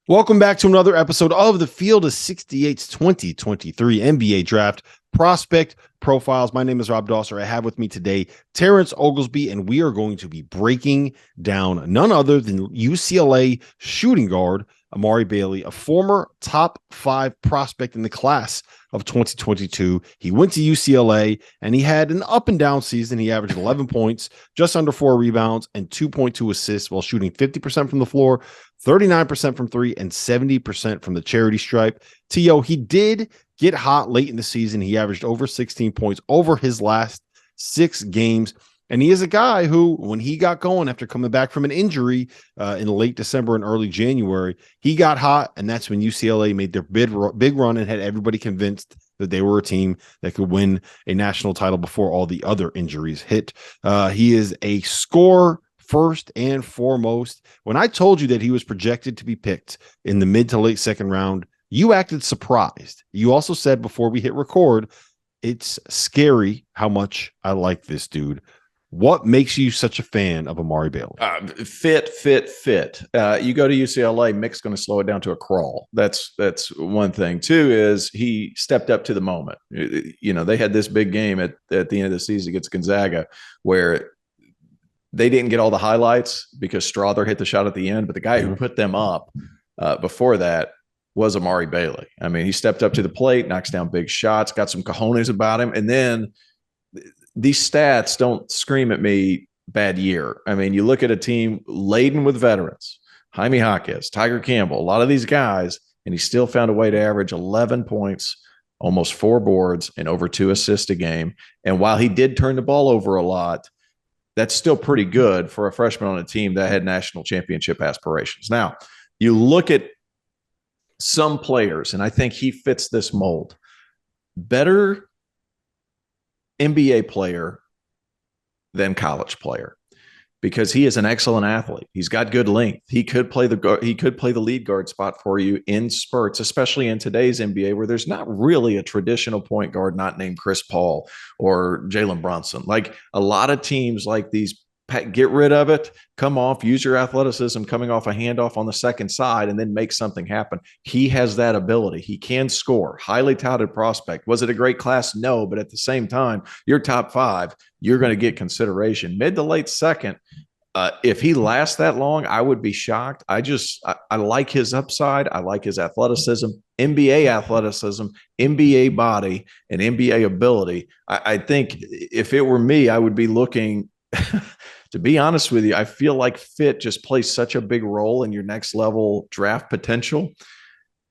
Welcome back to another episode of the Field of 68's 2023 NBA Draft Prospect Profiles. My name is Rob Dosser. I have with me today Terrence Oglesby, and we are going to be breaking down none other than UCLA shooting guard Amari Bailey, a former top 5 prospect in the class of 2022. He went to UCLA and he had an up and down season. He averaged 11 points, just under 4 rebounds, and 2.2 assists while shooting 50% from the floor, 39% from three, and 70% from the charity stripe. T.O., he did get hot late in the season. He averaged over 16 points over his last 6 games. And he is a guy who, when he got going after coming back from an injury in late December and early January, he got hot, and that's when UCLA made their big run and had everybody convinced that they were a team that could win a national title before all the other injuries hit. He is a scorer first and foremost. When I told you that he was projected to be picked in the mid to late second round, you acted surprised. You also said before we hit record, it's scary how much I like this dude. What makes you such a fan of Amari Bailey? Fit. You go to UCLA, Mick's going to slow it down to a crawl. That's one thing. Two is he stepped up to the moment. You know, they had this big game at the end of the season against Gonzaga where they didn't get all the highlights because Strother hit the shot at the end, but the guy who put them up before that was Amari Bailey. I mean, he stepped up to the plate, knocks down big shots, got some cojones about him, and then these stats don't scream at me bad year. I mean, you look at a team laden with veterans, Jaime Jaquez, Tiger Campbell, a lot of these guys, and he still found a way to average 11 points, almost 4 boards, and over 2 assists a game. And while he did turn the ball over a lot, that's still pretty good for a freshman on a team that had national championship aspirations. Now, you look at some players, and I think he fits this mold. Better NBA player than college player because he is an excellent athlete. He's got good length. He could play the lead guard spot for you in spurts, especially in today's NBA where there's not really a traditional point guard not named Chris Paul or Jalen Brunson. Like a lot of teams like these, get rid of it, come off, use your athleticism coming off a handoff on the second side, and then make something happen. He has that ability. He can score. Highly touted prospect. Was it a great class? No, but at the same time, you're top 5. You're going to get consideration. Mid to late second, if he lasts that long, I would be shocked. I like his upside. I like his athleticism, NBA athleticism, NBA body, and NBA ability. I think if it were me, I would be looking – to be honest with you, I feel like fit just plays such a big role in your next level draft potential.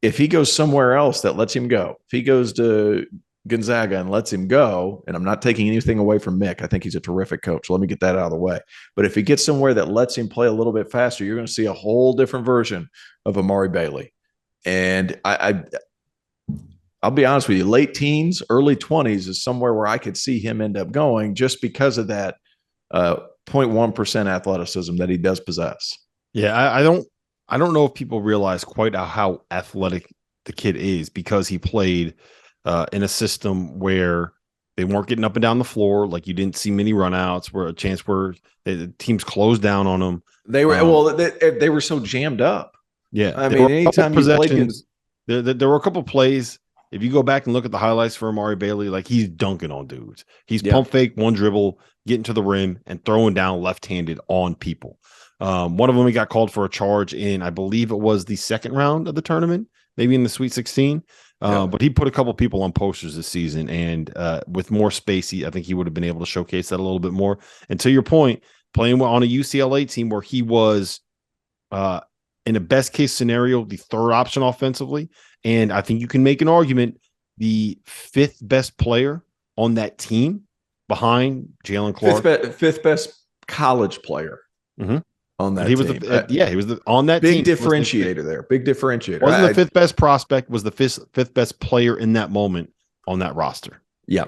If he goes somewhere else that lets him go, if he goes to Gonzaga and lets him go, and I'm not taking anything away from Mick, I think he's a terrific coach. Let me get that out of the way. But if he gets somewhere that lets him play a little bit faster, you're going to see a whole different version of Amari Bailey. And I'll be honest with you, late teens, early 20s is somewhere where I could see him end up going just because of that 0.1% athleticism that he does possess. Yeah, I don't know if people realize quite how athletic the kid is because he played in a system where they weren't getting up and down the floor. Like you didn't see many runouts where a chance where the teams closed down on them. They were they were so jammed up. Yeah, I mean, anytime you played, there were a couple plays. If you go back and look at the highlights for Amari Bailey, like he's dunking on dudes. He's pump fake, one dribble, getting to the rim, and throwing down left-handed on people. One of them he got called for a charge in, I believe it was the second round of the tournament, maybe in the Sweet 16. But he put a couple people on posters this season, and with more space, I think he would have been able to showcase that a little bit more. And to your point, playing on a UCLA team where he was in a best case scenario, the third option offensively. And I think you can make an argument the 5th best player on that team behind Jalen Clark. 5th best college player on that team. He was on that big team. Differentiator there. Big differentiator. Wasn't the 5th best prospect, was the 5th best player in that moment on that roster. Yeah.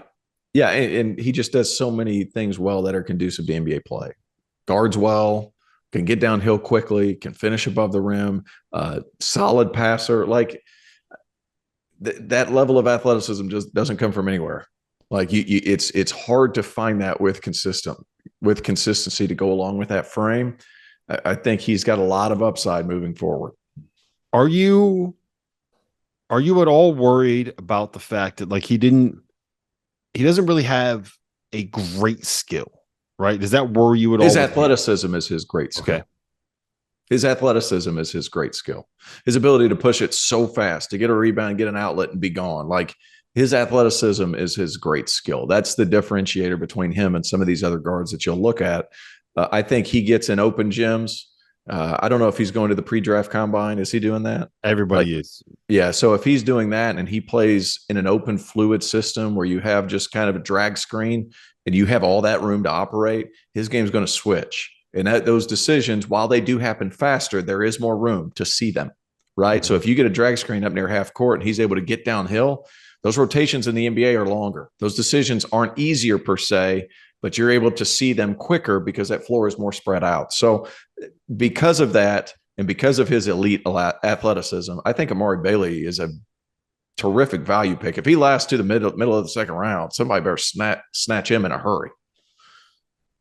Yeah. And he just does so many things well that are conducive to NBA play. Guards well, can get downhill quickly, can finish above the rim, solid passer. Like that level of athleticism just doesn't come from anywhere. Like it's hard to find that with consistency to go along with that frame. I think he's got a lot of upside moving forward. Are you at all worried about the fact that like he doesn't really have a great skill, right? Does that worry you at His all with him? athleticism is his great Okay. skill. His athleticism is his great skill. His ability to push it so fast, to get a rebound, get an outlet, and be gone. Like his athleticism is his great skill. That's the differentiator between him and some of these other guards that you'll look at. I think he gets in open gyms. I don't know if he's going to the pre-draft combine. Is he doing that? Like, Everybody is. yeah. So if he's doing that and he plays in an open fluid system where you have just kind of a drag screen and you have all that room to operate, his game's going to switch. And those decisions, while they do happen faster, there is more room to see them, right? So if you get a drag screen up near half court and he's able to get downhill, those rotations in the NBA are longer. Those decisions aren't easier per se, but you're able to see them quicker because that floor is more spread out. So because of that, and because of his elite athleticism, I think Amari Bailey is a terrific value pick. If he lasts to the middle of the second round, somebody better snatch him in a hurry.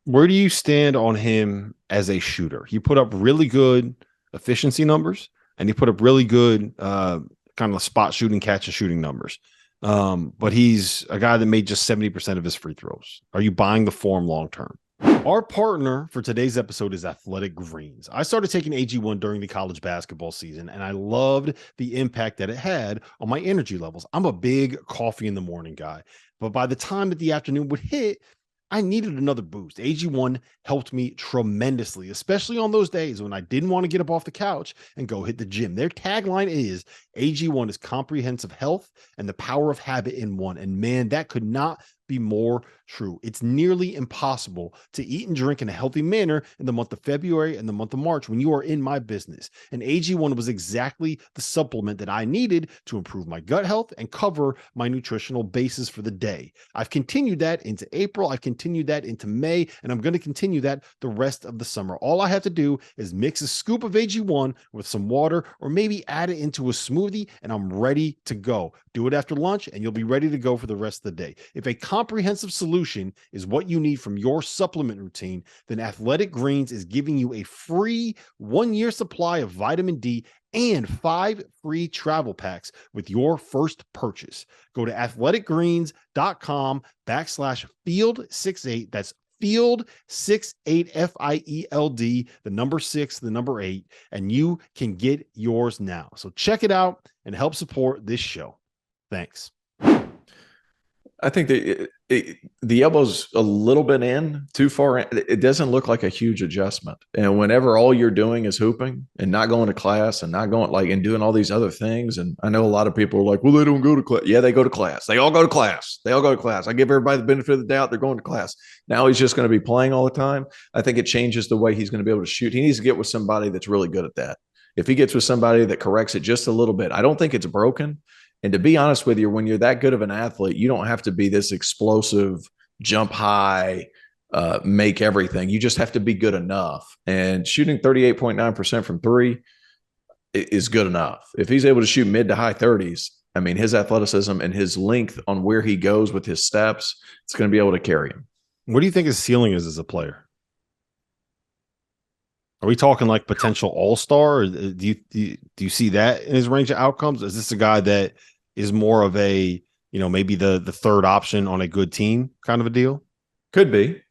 Where do you stand on him as a shooter? He put up really good efficiency numbers, and he put up really good kind of spot shooting, catch and shooting numbers. But he's a guy that made just 70% of his free throws. Are you buying the form long term? Our partner for today's episode is Athletic Greens. I started taking AG1 during the college basketball season, and I loved the impact that it had on my energy levels. I'm a big coffee in the morning guy, but by the time that the afternoon would hit, I needed another boost. AG1 helped me tremendously, especially on those days when I didn't want to get up off the couch and go hit the gym. Their tagline is AG1 is comprehensive health and the power of habit in one. And man, that could not be more true. It's nearly impossible to eat and drink in a healthy manner in the month of February and the month of March when you are in my business. And AG1 was exactly the supplement that I needed to improve my gut health and cover my nutritional basis for the day. I've continued that into April. I've continued that into May, and I'm going to continue that the rest of the summer. All I have to do is mix a scoop of AG1 with some water or maybe add it into a smoothie, and I'm ready to go. Do it after lunch, and you'll be ready to go for the rest of the day. If a comprehensive solution is what you need from your supplement routine, then Athletic Greens is giving you a free 1-year supply of vitamin D and 5 free travel packs with your first purchase. Go to athleticgreens.com/field68. That's field 68 FIELD, the number 6, the number 8, and you can get yours now. So check it out and help support this show. Thanks. I think the elbow's a little bit in, too far in. It doesn't look like a huge adjustment. And whenever all you're doing is hooping and not going to class and not going and doing all these other things. And I know a lot of people are like, well, they don't go to class. Yeah, they go to class. They all go to class. They all go to class. I give everybody the benefit of the doubt. They're going to class. Now he's just going to be playing all the time. I think it changes the way he's going to be able to shoot. He needs to get with somebody that's really good at that. If he gets with somebody that corrects it just a little bit, I don't think it's broken. And to be honest with you, when you're that good of an athlete, you don't have to be this explosive, jump high, make everything. You just have to be good enough. And shooting 38.9% from three is good enough. If he's able to shoot mid to high 30s, I mean, his athleticism and his length on where he goes with his steps, it's going to be able to carry him. What do you think his ceiling is as a player? Are we talking like potential all-star? Or do you see that in his range of outcomes? Is this a guy that is more of a, maybe the third option on a good team kind of a deal? Could be.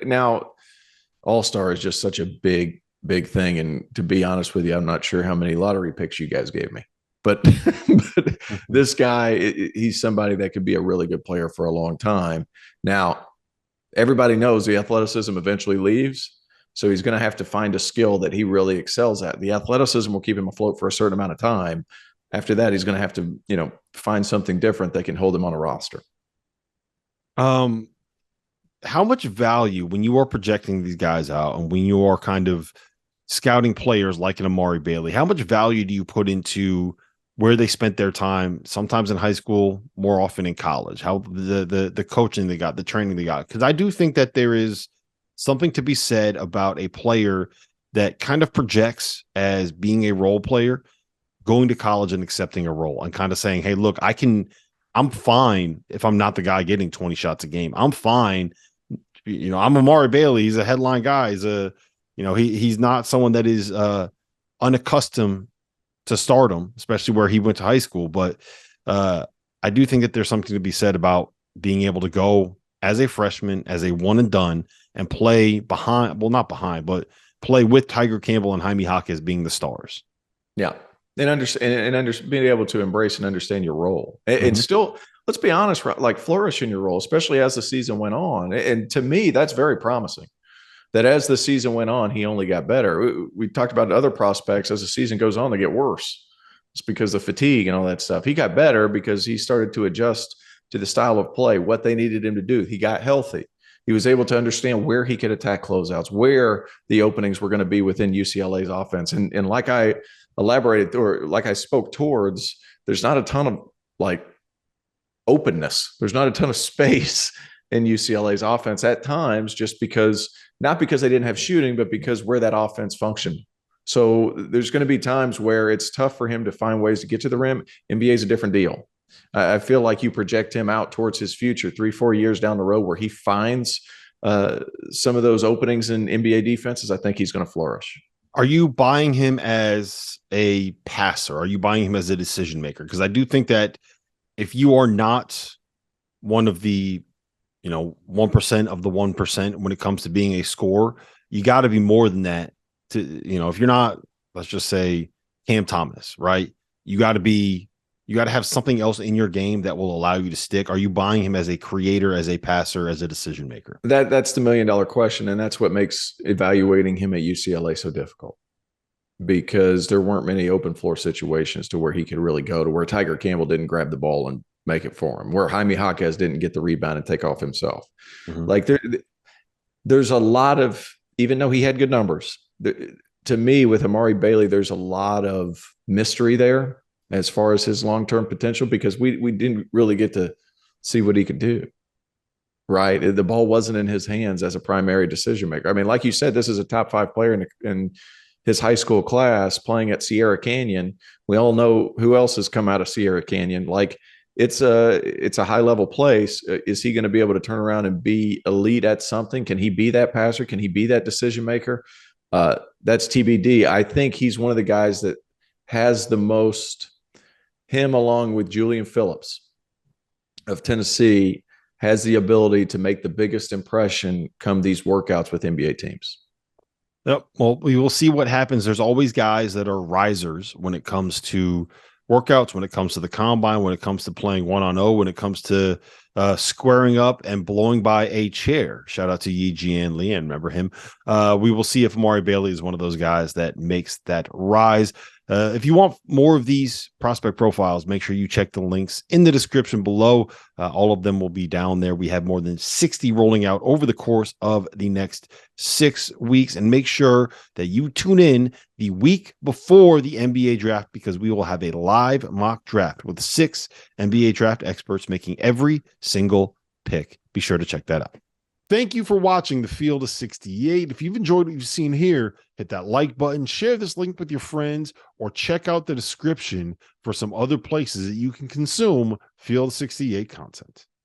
Now, all-star is just such a big thing. And to be honest with you, I'm not sure how many lottery picks you guys gave me. But this guy, he's somebody that could be a really good player for a long time. Now, everybody knows the athleticism eventually leaves. So he's going to have to find a skill that he really excels at. The athleticism will keep him afloat for a certain amount of time. After that, he's going to have to, find something different that can hold him on a roster. How much value when you are projecting these guys out and when you are kind of scouting players like an Amari Bailey, how much value do you put into where they spent their time, sometimes in high school, more often in college, how the coaching they got, the training they got? Because I do think that there is something to be said about a player that kind of projects as being a role player, going to college and accepting a role and kind of saying, hey, look, I'm fine if I'm not the guy getting 20 shots a game. I'm fine. I'm Amari Bailey. He's a headline guy. He's he's not someone that is unaccustomed to stardom, especially where he went to high school. But I do think that there's something to be said about being able to go as a freshman, as a one and done, and play behind, well, not behind, but play with Tiger Campbell and Jaime Jaquez being the stars. Yeah. And understand and being able to embrace and understand your role and still, let's be honest, like flourish in your role, especially as the season went on. And to me, that's very promising that as the season went on, he only got better. We talked about other prospects as the season goes on, they get worse. It's because of fatigue and all that stuff. He got better because he started to adjust to the style of play, what they needed him to do. He got healthy. He was able to understand where he could attack closeouts, where the openings were going to be within UCLA's offense. And like I elaborated or like I spoke towards, there's not a ton of like openness. There's not a ton of space in UCLA's offense at times, just because, not because they didn't have shooting, but because where that offense functioned. So there's going to be times where it's tough for him to find ways to get to the rim. NBA is a different deal. I feel like you project him out towards his future 3-4 years down the road where he finds some of those openings in NBA defenses. I think he's going to flourish. Are you buying him as a passer? Are you buying him as a decision maker? Because I do think that if you are not one of the 1% of the 1% when it comes to being a scorer, you got to be more than that. To if you're not, let's just say Cam Thomas, right? You got to have something else in your game that will allow you to stick. Are you buying him as a creator, as a passer, as a decision maker? That's the $1 million question, and that's what makes evaluating him at UCLA so difficult, because there weren't many open floor situations to where he could really go, to where Tiger Campbell didn't grab the ball and make it for him, where Jaime Jaquez didn't get the rebound and take off himself. Like there's a lot of, even though he had good numbers, to me with Amari Bailey, there's a lot of mystery there as far as his long-term potential, because we didn't really get to see what he could do, right? The ball wasn't in his hands as a primary decision maker. I mean, like you said, this is a top 5 player in his high school class playing at Sierra Canyon. We all know who else has come out of Sierra Canyon. Like it's a high-level place. Is he going to be able to turn around and be elite at something? Can he be that passer? Can he be that decision maker? That's TBD. I think he's one of the guys that has the most, him along with Julian Phillips of Tennessee, has the ability to make the biggest impression come these workouts with NBA teams. Yep. Well, we will see what happens. There's always guys that are risers when it comes to workouts, when it comes to the combine, when it comes to playing 1-on-0, when it comes to squaring up and blowing by a chair. Shout out to Yi Jian Lian. Remember him? We will see if Amari Bailey is one of those guys that makes that rise. If you want more of these prospect profiles, make sure you check the links in the description below. All of them will be down there. We have more than 60 rolling out over the course of the next 6 weeks. And make sure that you tune in the week before the NBA draft, because we will have a live mock draft with 6 NBA draft experts making every single pick. Be sure to check that out. Thank you for watching the Field of 68. If you've enjoyed what you've seen here, hit that like button, share this link with your friends, or check out the description for some other places that you can consume Field of 68 content.